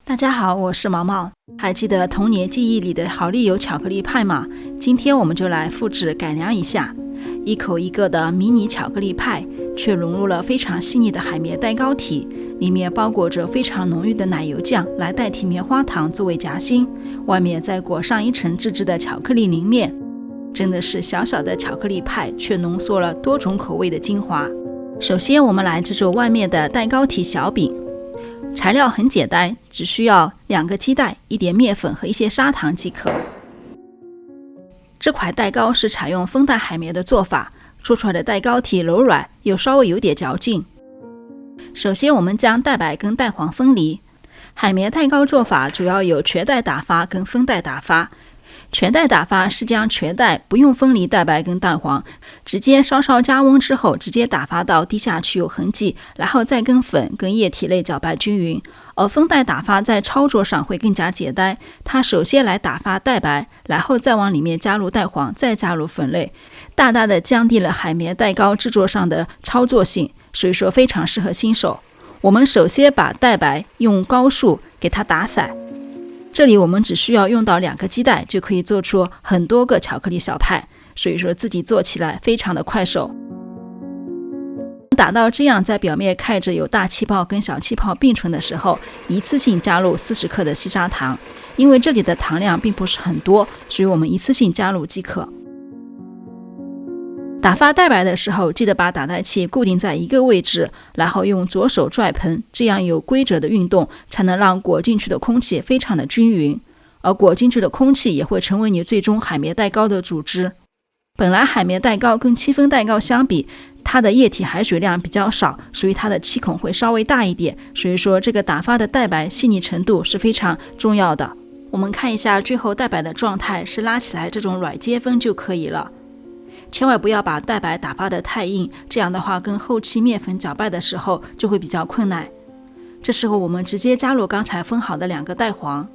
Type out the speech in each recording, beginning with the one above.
大家好，我是毛毛。还记得童年记忆里的好丽友巧克力派吗？今天我们就来复制改良一下，一口一个的迷你巧克力派，却融入了非常细腻的海绵蛋糕体，里面包裹着非常浓郁的奶油酱来代替棉花糖作为夹心，外面再裹上一层自制的巧克力淋面。真的是小小的巧克力派，却浓缩了多种口味的精华。首先我们来制作外面的蛋糕体小饼。材料很简单，只需要2个鸡蛋、一点面粉和一些砂糖即可。这块蛋糕是采用风袋海绵的做法，做出来的蛋糕体柔软又稍微有点嚼劲。首先我们将蛋白跟蛋黄分离。海绵蛋糕做法主要有全蛋打发跟分蛋打发。全蛋打发是将全蛋不用分离蛋白跟蛋黄，直接稍稍加温之后直接打发到滴下去有痕迹，然后再跟粉跟液体类搅拌均匀。而分蛋打发在操作上会更加简单，它首先来打发蛋白，然后再往里面加入蛋黄，再加入粉类，大大的降低了海绵蛋糕制作上的操作性，所以说非常适合新手。我们首先把蛋白用高速给它打散，这里我们只需要用到2个鸡蛋就可以做出很多个巧克力小派，所以说自己做起来非常的快手。打到这样，在表面看着有大气泡跟小气泡并存的时候，一次性加入40克的细砂糖，因为这里的糖量并不是很多，所以我们一次性加入即可。打发蛋白的时候，记得把打蛋器固定在一个位置，然后用左手拽盆，这样有规则的运动，才能让裹进去的空气非常的均匀，而裹进去的空气也会成为你最终海绵蛋糕的组织。本来海绵蛋糕跟戚风蛋糕相比，它的液体含水量比较少，所以它的气孔会稍微大一点，所以说这个打发的蛋白细腻程度是非常重要的。我们看一下最后蛋白的状态，是拉起来这种软接缝就可以了。千万不要把蛋白打发得太硬，这样的话跟后期面粉搅拌的时候就会比较困难。这时候我们直接加入刚才分好的2个蛋黄，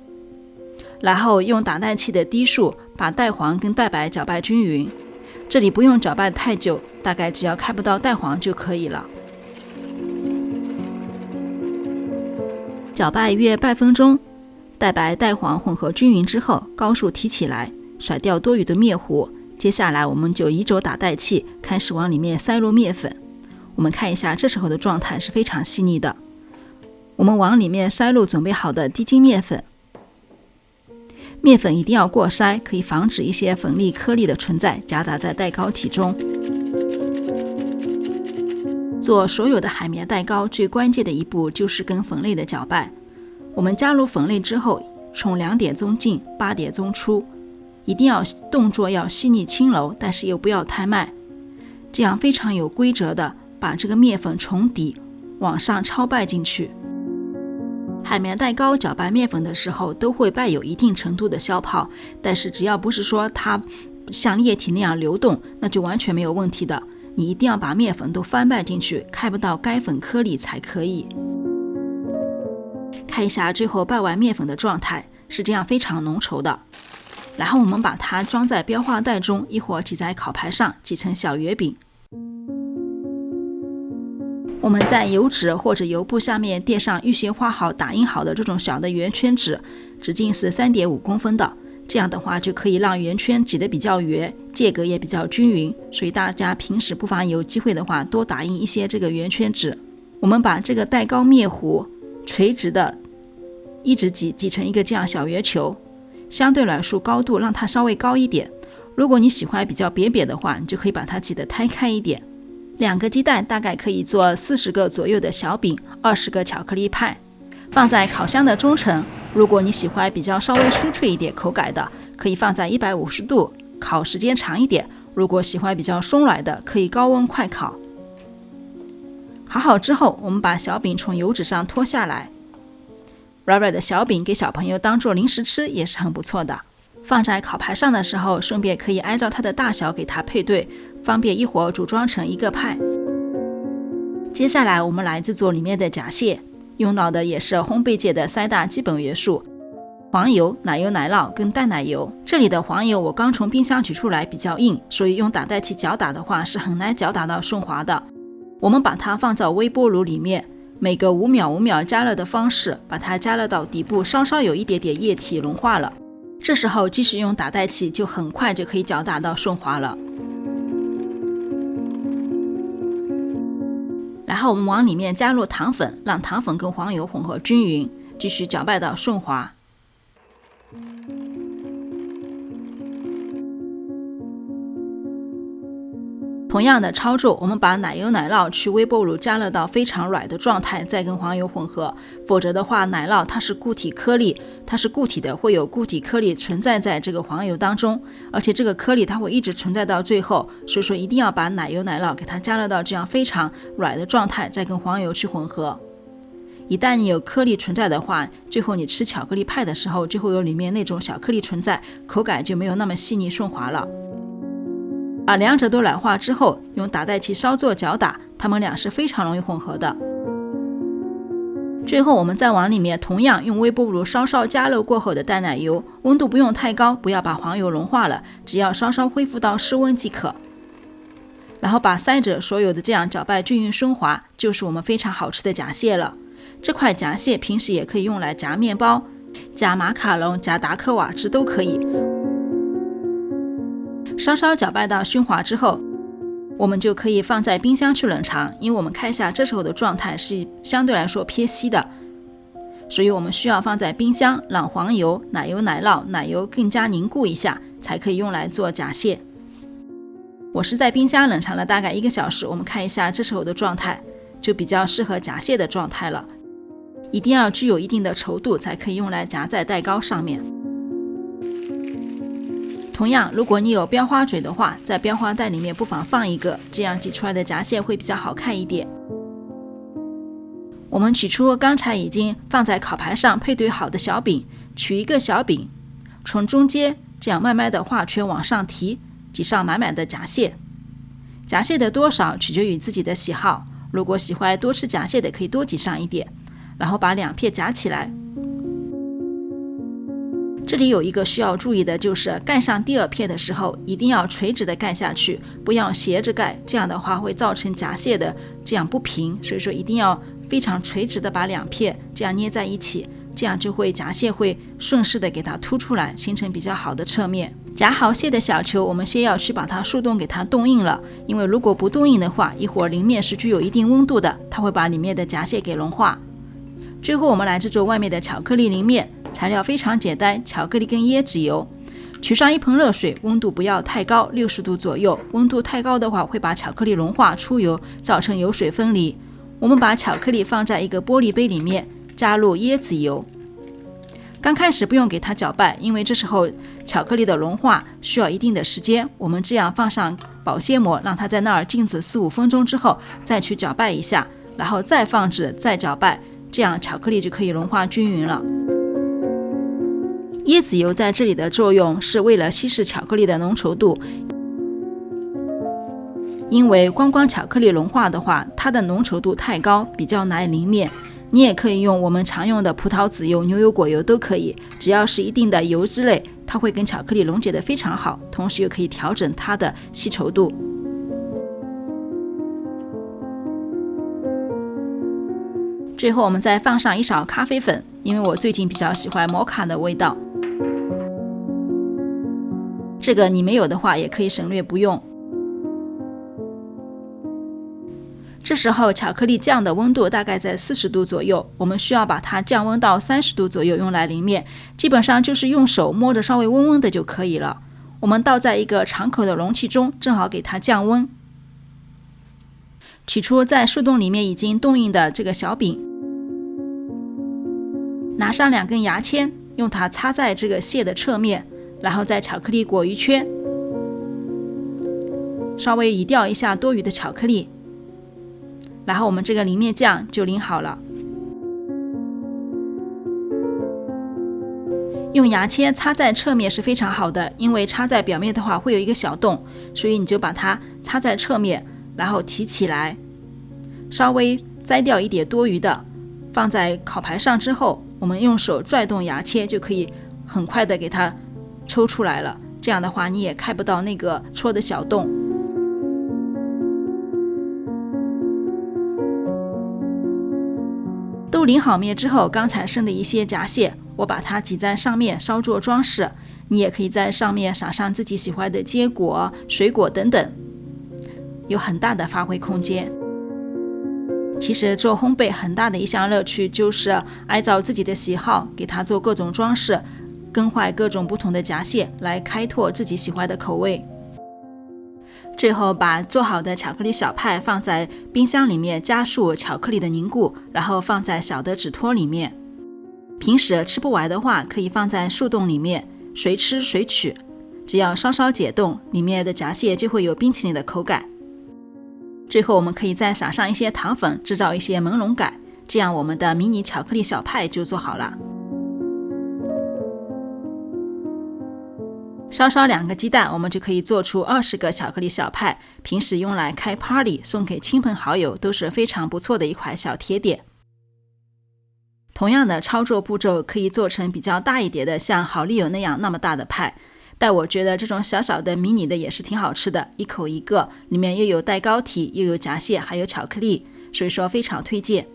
然后用打蛋器的低速把蛋黄跟蛋白搅拌均匀。这里不用搅拌太久，大概只要看不到蛋黄就可以了。搅拌约半分钟，蛋白蛋黄混合均匀之后，高速提起来，甩掉多余的面糊。接下来我们就移走打蛋器，开始往里面塞入面粉。我们看一下这时候的状态是非常细腻的。我们往里面塞入准备好的低筋面粉，面粉一定要过筛，可以防止一些粉粒颗粒的存在夹杂在蛋糕体中。做所有的海绵蛋糕最关键的一步就是跟粉类的搅拌。我们加入粉类之后，从2点钟进8点钟出，一定要动作要细腻轻柔，但是又不要太慢，这样非常有规则的把这个面粉从底往上超拌进去。海绵蛋糕搅拌面粉的时候都会伴有一定程度的消泡，但是只要不是说它像液体那样流动，那就完全没有问题的。你一定要把面粉都翻拌进去，看不到干粉颗粒才可以。看一下最后拌完面粉的状态，是这样非常浓稠的。然后我们把它装在标化袋中，一会儿挤在烤盘上，挤成小月饼。我们在油纸或者油布下面垫上预先画好打印好的这种小的圆圈纸，直径是3.5公分的，这样的话就可以让圆圈挤得比较圆，间隔也比较均匀，所以大家平时不妨有机会的话多打印一些这个圆圈纸。我们把这个蛋糕面糊垂直的一直挤成一个这样小圆球，相对来说高度让它稍微高一点。如果你喜欢比较扁扁的话，你就可以把它挤得摊开一点。2个鸡蛋大概可以做40个左右的小饼，20个巧克力派，放在烤箱的中层。如果你喜欢比较稍微酥脆一点口感的，可以放在150度烤时间长一点。如果喜欢比较松软的，可以高温快烤。烤好之后，我们把小饼从油纸上脱下来，软软的小饼给小朋友当做零食吃也是很不错的。放在烤盘上的时候，顺便可以按照它的大小给它配对，方便一会儿组装成一个派。接下来我们来制作里面的夹馅，用到的也是烘焙界的3大基本元素：黄油、奶油奶酪跟淡奶油。这里的黄油我刚从冰箱取出来，比较硬，所以用打蛋器搅打的话是很难搅打到顺滑的。我们把它放到微波炉里面，每隔5秒5秒加热的方式，把它加热到底部稍稍有一点点液体融化了。这时候继续用打蛋器，就很快就可以搅打到顺滑了。然后我们往里面加入糖粉，让糖粉跟黄油混合均匀，继续搅拌到顺滑。同样的操作，我们把奶油奶酪去微波炉加热到非常软的状态，再跟黄油混合。否则的话，奶酪它是固体颗粒，它是固体的，会有固体颗粒存在在这个黄油当中，而且这个颗粒它会一直存在到最后，所以说一定要把奶油奶酪给它加热到这样非常软的状态，再跟黄油去混合。一旦你有颗粒存在的话，最后你吃巧克力派的时候就会有里面那种小颗粒存在，口感就没有那么细腻顺滑了。把两者都软化之后，用打蛋器稍作搅打，它们俩是非常容易混合的。最后我们再往里面同样用微波炉稍稍加热过后的淡奶油，温度不用太高，不要把黄油融化了，只要稍稍恢复到室温即可。然后把三者所有的这样搅拌均匀顺滑，就是我们非常好吃的夹蟹了。这块夹蟹平时也可以用来夹面包、夹马卡龙、夹达克瓦兹都可以。稍稍搅拌到均滑之后，我们就可以放在冰箱去冷藏，因为我们看一下这时候的状态是相对来说偏稀的，所以我们需要放在冰箱，让黄油、奶油奶酪、奶油更加凝固一下，才可以用来做夹蟹。我是在冰箱冷藏了大概1个小时，我们看一下这时候的状态，就比较适合夹蟹的状态了。一定要具有一定的稠度，才可以用来夹在蛋糕上面。同样，如果你有标花嘴的话，在标花袋里面不妨放一个，这样挤出来的夹蟹会比较好看一点。我们取出刚才已经放在烤盘上配对好的小饼，取一个小饼，从中间这样慢慢的画圈往上提，挤上满满的夹蟹。夹蟹的多少取决于自己的喜好，如果喜欢多吃夹蟹的可以多挤上一点，然后把2片夹起来。这里有一个需要注意的，就是盖上第2片的时候一定要垂直的盖下去，不要斜着盖，这样的话会造成夹蟹的这样不平，所以说一定要非常垂直的把2片这样捏在一起，这样就会夹蟹会顺势的给它凸出来，形成比较好的侧面。夹好蟹的小球，我们先要去把它速冻给它冻硬了，因为如果不冻硬的话，一会儿淋面是具有一定温度的，它会把里面的夹蟹给融化。最后我们来制作外面的巧克力淋面，材料非常简单，巧克力跟椰子油。取上一盆热水，温度不要太高，60度左右，温度太高的话会把巧克力融化出油，造成油水分离。我们把巧克力放在一个玻璃杯里面，加入椰子油。刚开始不用给它搅拌，因为这时候巧克力的融化需要一定的时间，我们这样放上保鲜膜，让它在那儿静止4-5分钟之后再去搅拌一下，然后再放置再搅拌，这样巧克力就可以融化均匀了。椰子油在这里的作用是为了稀释巧克力的浓稠度，因为光巧克力融化的话，它的浓稠度太高，比较难淋面。你也可以用我们常用的葡萄籽油、牛油果油都可以，只要是一定的油脂类，它会跟巧克力溶解得非常好，同时又可以调整它的稀稠度。最后我们再放上1勺咖啡粉，因为我最近比较喜欢摩卡的味道，这个你没有的话也可以省略不用。这时候巧克力酱的温度大概在40度左右，我们需要把它降温到30度左右用来淋面，基本上就是用手摸着稍微温温的就可以了。我们倒在一个敞口的容器中，正好给它降温。取出在速冻里面已经冻硬的这个小饼，拿上2根牙签，用它插在这个蟹的侧面，然后在巧克力裹一圈，稍微移掉一下多余的巧克力，然后我们这个淋面酱就淋好了。用牙签插在侧面是非常好的，因为插在表面的话会有一个小洞，所以你就把它插在侧面，然后提起来，稍微摘掉一点多余的，放在烤盘上之后，我们用手拽动牙签就可以很快的给它抽出来了，这样的话你也看不到那个戳的小洞。都淋好面之后，刚才剩的一些夹蟹，我把它挤在上面稍作装饰。你也可以在上面撒上自己喜欢的坚果、水果等等，有很大的发挥空间。其实做烘焙很大的一项乐趣就是按照自己的喜好给它做各种装饰，更换各种不同的夹蟹，来开拓自己喜欢的口味。最后把做好的巧克力小派放在冰箱里面加速巧克力的凝固，然后放在小的纸托里面。平时吃不完的话，可以放在速冻里面，随吃随取，只要稍稍解冻，里面的夹蟹就会有冰淇淋的口感。最后我们可以再撒上一些糖粉，制造一些朦胧感，这样我们的迷你巧克力小派就做好了。稍稍2个鸡蛋，我们就可以做出20个巧克力小派，平时用来开 party 送给亲朋好友都是非常不错的一款小甜点。同样的操作步骤可以做成比较大一点的，像好丽友那样那么大的派，但我觉得这种小小的迷你的也是挺好吃的，一口一个，里面又有蛋糕体，又有夹蟹，还有巧克力，所以说非常推荐。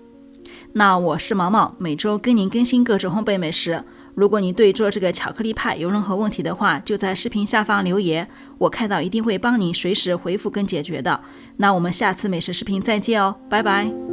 那我是毛毛，每周跟您更新各种烘焙美食。如果你对做这个巧克力派有任何问题的话，就在视频下方留言，我看到一定会帮您随时回复跟解决的。那我们下次美食视频再见哦，拜拜。